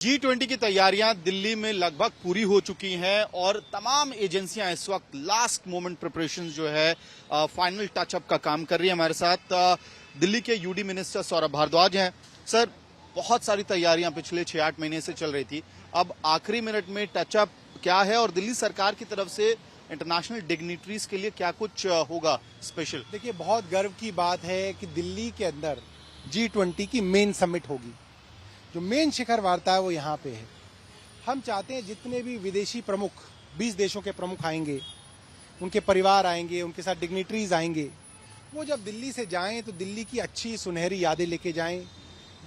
G20 की तैयारियां दिल्ली में लगभग पूरी हो चुकी हैं और तमाम एजेंसियां इस वक्त लास्ट मोमेंट प्रिपरेशन जो है फाइनल टचअप का काम कर रही है। हमारे साथ दिल्ली के यूडी मिनिस्टर सौरभ भारद्वाज हैं। सर, बहुत सारी तैयारियां पिछले 6-8 महीने से चल रही थी, अब आखिरी मिनट में टचअप क्या है और दिल्ली सरकार की तरफ से इंटरनेशनल डिग्निटरीज के लिए क्या कुछ होगा स्पेशल? देखिए, बहुत गर्व की बात है कि दिल्ली के अंदर G20 की मेन समिट होगी। जो मेन शिखर वार्ता है वो यहाँ पे है। हम चाहते हैं जितने भी विदेशी प्रमुख 20 देशों के प्रमुख आएंगे, उनके परिवार आएंगे, उनके साथ डिग्निटरीज आएंगे, वो जब दिल्ली से जाएं तो दिल्ली की अच्छी सुनहरी यादें लेके जाएं।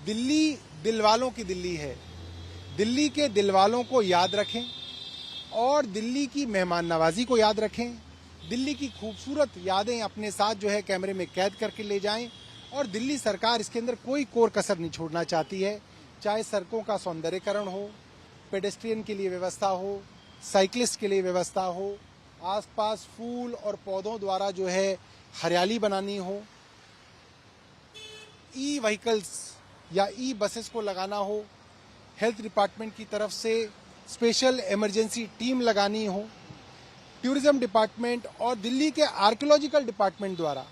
दिल्ली दिलवालों की दिल्ली है, दिल्ली के दिलवालों को याद रखें और दिल्ली की मेहमान नवाजी को याद रखें। दिल्ली की खूबसूरत यादें अपने साथ जो है कैमरे में कैद करके ले जाएं और दिल्ली सरकार इसके अंदर कोई कोर कसर नहीं छोड़ना चाहती है। चाहे सड़कों का सौंदर्यीकरण हो, पेडेस्ट्रियन के लिए व्यवस्था हो, साइकिलिस्ट के लिए व्यवस्था हो, आसपास फूल और पौधों द्वारा जो है हरियाली बनानी हो, ई व्हीकल्स या ई बसेस को लगाना हो, हेल्थ डिपार्टमेंट की तरफ से स्पेशल इमरजेंसी टीम लगानी हो, टूरिज्म डिपार्टमेंट और दिल्ली के आर्कियोलॉजिकल डिपार्टमेंट द्वारा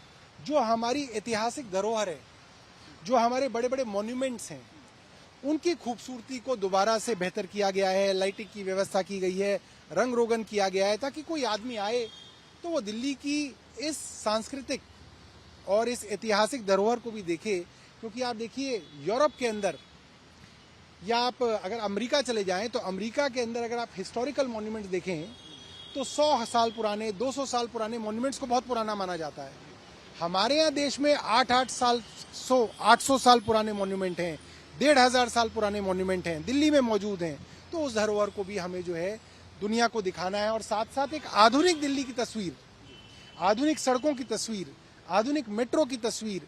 जो हमारी ऐतिहासिक धरोहर है, जो हमारे बड़े बड़े मॉन्यूमेंट्स हैं, उनकी खूबसूरती को दोबारा से बेहतर किया गया है। लाइटिंग की व्यवस्था की गई है, रंग रोगन किया गया है, ताकि कोई आदमी आए तो वो दिल्ली की इस सांस्कृतिक और इस ऐतिहासिक धरोहर को भी देखे। क्योंकि आप देखिए, यूरोप के अंदर या आप अगर अमेरिका चले जाएं तो अमेरिका के अंदर अगर आप हिस्टोरिकल मॉन्यूमेंट्स देखें तो 100 साल पुराने, 200 साल पुराने मॉन्यूमेंट्स को बहुत पुराना माना जाता है। हमारे यहाँ देश में 800 साल पुराने मॉन्यूमेंट हैं, 1500 साल पुराने मॉन्यूमेंट हैं, दिल्ली में मौजूद हैं। तो उस धरोहर को भी हमें जो है दुनिया को दिखाना है और साथ साथ एक आधुनिक दिल्ली की तस्वीर, आधुनिक सड़कों की तस्वीर, आधुनिक मेट्रो की तस्वीर,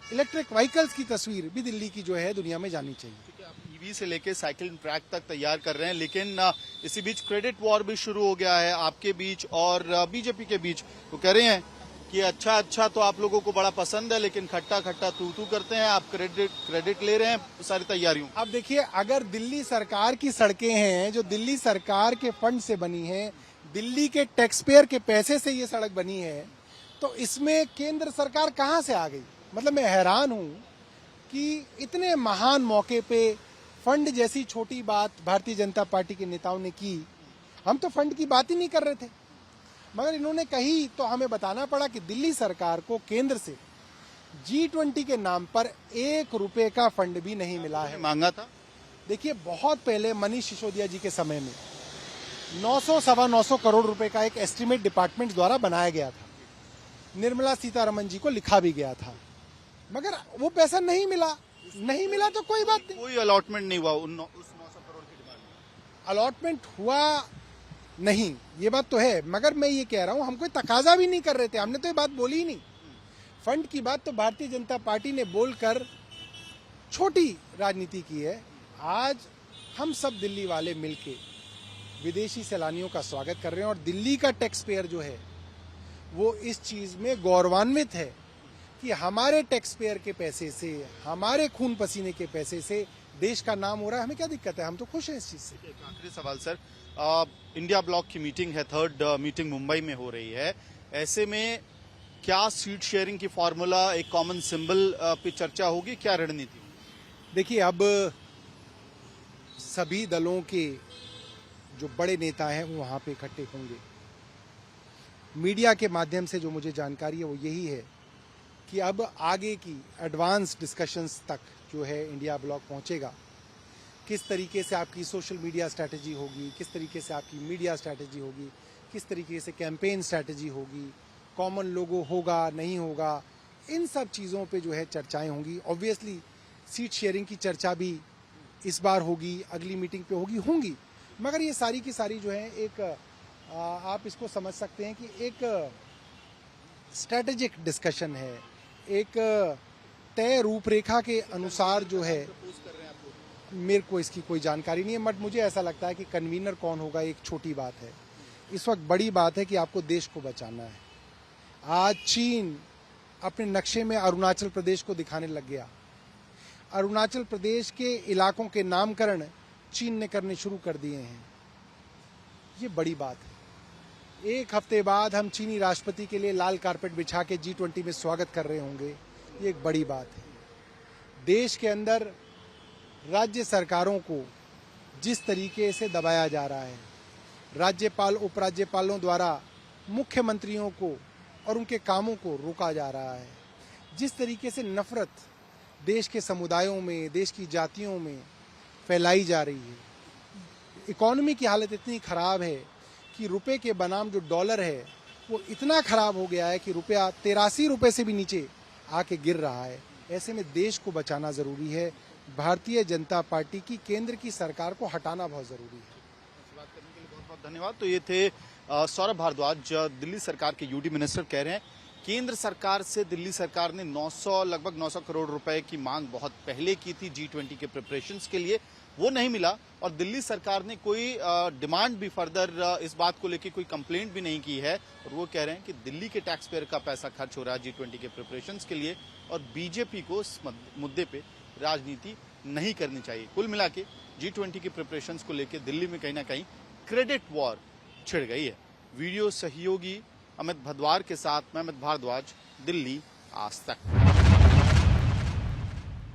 इलेक्ट्रिक व्हीकल्स की तस्वीर भी दिल्ली की जो है दुनिया में जानी चाहिए। आप ईवी से लेके साइकिल ट्रैक तक तैयार कर रहे हैं, लेकिन इसी बीच क्रेडिट वॉर भी शुरू हो गया है आपके बीच और बीजेपी के बीच। वो कह रहे हैं कि अच्छा तो आप लोगों को बड़ा पसंद है, लेकिन खट्टा तू करते हैं, आप क्रेडिट ले रहे हैं सारी तैयारियों। अब देखिए, अगर दिल्ली सरकार की सड़कें हैं जो दिल्ली सरकार के फंड से बनी है, दिल्ली के टैक्स पेयर के पैसे से ये सड़क बनी है, तो इसमें केंद्र सरकार कहां से आ गई? मतलब मैं हैरान हूं कि इतने महान मौके पे फंड जैसी छोटी बात भारतीय जनता पार्टी के नेताओं ने की। हम तो फंड की बात ही नहीं कर रहे थे, मगर इन्होंने कही तो हमें बताना पड़ा कि दिल्ली सरकार को केंद्र से G20 के नाम पर 1 रुपए का फंड भी नहीं मिला है। मांगा था। देखिए, बहुत पहले मनीष सिसोदिया जी के समय में 900-925 करोड़ रुपए का एक एस्टीमेट डिपार्टमेंट द्वारा बनाया गया था, निर्मला सीतारमन जी को लिखा भी गया था, मगर वो पैसा नहीं मिला तो कोई बात नहीं, कोई अलॉटमेंट नहीं हुआ। उस 900 करोड़ की डिमांड अलॉटमेंट हुआ नहीं, ये बात तो है, मगर मैं ये कह रहा हूं हम कोई तकाजा भी नहीं कर रहे थे, हमने तो ये बात बोली ही नहीं। फंड की बात तो भारतीय जनता पार्टी ने बोलकर छोटी राजनीति की है। आज हम सब दिल्ली वाले मिलके विदेशी सैलानियों का स्वागत कर रहे हैं और दिल्ली का टैक्स पेयर जो है वो इस चीज में गौरवान्वित है कि हमारे टैक्स पेयर के पैसे से, हमारे खून पसीने के पैसे से देश का नाम हो रहा है। हमें क्या दिक्कत है, हम तो खुश हैं इस चीज से। एक आखिरी सवाल सर, इंडिया ब्लॉक की मीटिंग है, 3rd मीटिंग मुंबई में हो रही है, ऐसे में क्या सीट शेयरिंग की फॉर्मूला, एक कॉमन सिंबल पे चर्चा होगी, क्या रणनीति? देखिए, अब सभी दलों के जो बड़े नेता हैं वो वहां पे इकट्ठे होंगे। मीडिया के माध्यम से जो मुझे जानकारी है वो यही है कि अब आगे की एडवांस डिस्कशंस तक जो है इंडिया ब्लॉक पहुंचेगा। किस तरीके से आपकी सोशल मीडिया स्ट्रैटेजी होगी, किस तरीके से आपकी मीडिया स्ट्रैटेजी होगी, किस तरीके से कैंपेन स्ट्रैटेजी होगी, कॉमन लोगो होगा नहीं होगा, इन सब चीज़ों पे जो है चर्चाएं होंगी। ऑब्वियसली सीट शेयरिंग की चर्चा भी इस बार होगी, अगली मीटिंग पे होंगी, मगर ये सारी की सारी जो है एक आप इसको समझ सकते हैं कि एक स्ट्रैटेजिक डिस्कशन है, एक तय रूपरेखा के अनुसार जो है। मेरे को इसकी कोई जानकारी नहीं है, बट मुझे ऐसा लगता है कि कन्वीनर कौन होगा एक छोटी बात है। इस वक्त बड़ी बात है कि आपको देश को बचाना है। आज चीन अपने नक्शे में अरुणाचल प्रदेश को दिखाने लग गया। अरुणाचल प्रदेश के इलाकों के नामकरण चीन ने करने शुरू कर दिए हैं। ये बड़ी बात है। एक हफ्ते बाद हम चीनी राष्ट्रपति के लिए लाल कारपेट बिछा के G20 में स्वागत कर रहे होंगे। ये एक बड़ी बात है। देश के अंदर राज्य सरकारों को जिस तरीके से दबाया जा रहा है, राज्यपाल उपराज्यपालों द्वारा मुख्यमंत्रियों को और उनके कामों को रोका जा रहा है, जिस तरीके से नफरत देश के समुदायों में, देश की जातियों में फैलाई जा रही है, इकोनॉमी की हालत इतनी खराब है कि रुपए के बनाम जो डॉलर है वो इतना खराब हो गया है कि रुपया 83 रुपए से भी नीचे आके गिर रहा है। ऐसे में देश को बचाना जरूरी है। भारतीय जनता पार्टी की केंद्र की सरकार को हटाना बहुत जरूरी है। बात करने के लिए बहुत बहुत धन्यवाद। तो ये थे सौरभ भारद्वाज, दिल्ली सरकार के यूडी मिनिस्टर, कह रहे हैं केंद्र सरकार से दिल्ली सरकार ने लगभग 900 करोड़ रुपए की मांग बहुत पहले की थी G20 के प्रिपरेशंस के लिए, वो नहीं मिला और दिल्ली सरकार ने कोई डिमांड भी फर्दर इस बात को लेकर कोई कंप्लेंट भी नहीं की है। और वो कह रहे हैं कि दिल्ली के टैक्स पेयर का पैसा खर्च हो रहा है G20 के प्रिपरेशंस के लिए और बीजेपी को इस मुद्दे पे राजनीति नहीं करनी चाहिए। कुल मिला के G20 की प्रिपरेशंस को लेकर दिल्ली में कहीं ना कहीं क्रेडिट वॉर छिड़ गई है। वीडियो सहयोगी अमित भदवार के साथ मैं अमित भारद्वाज, दिल्ली आज तक।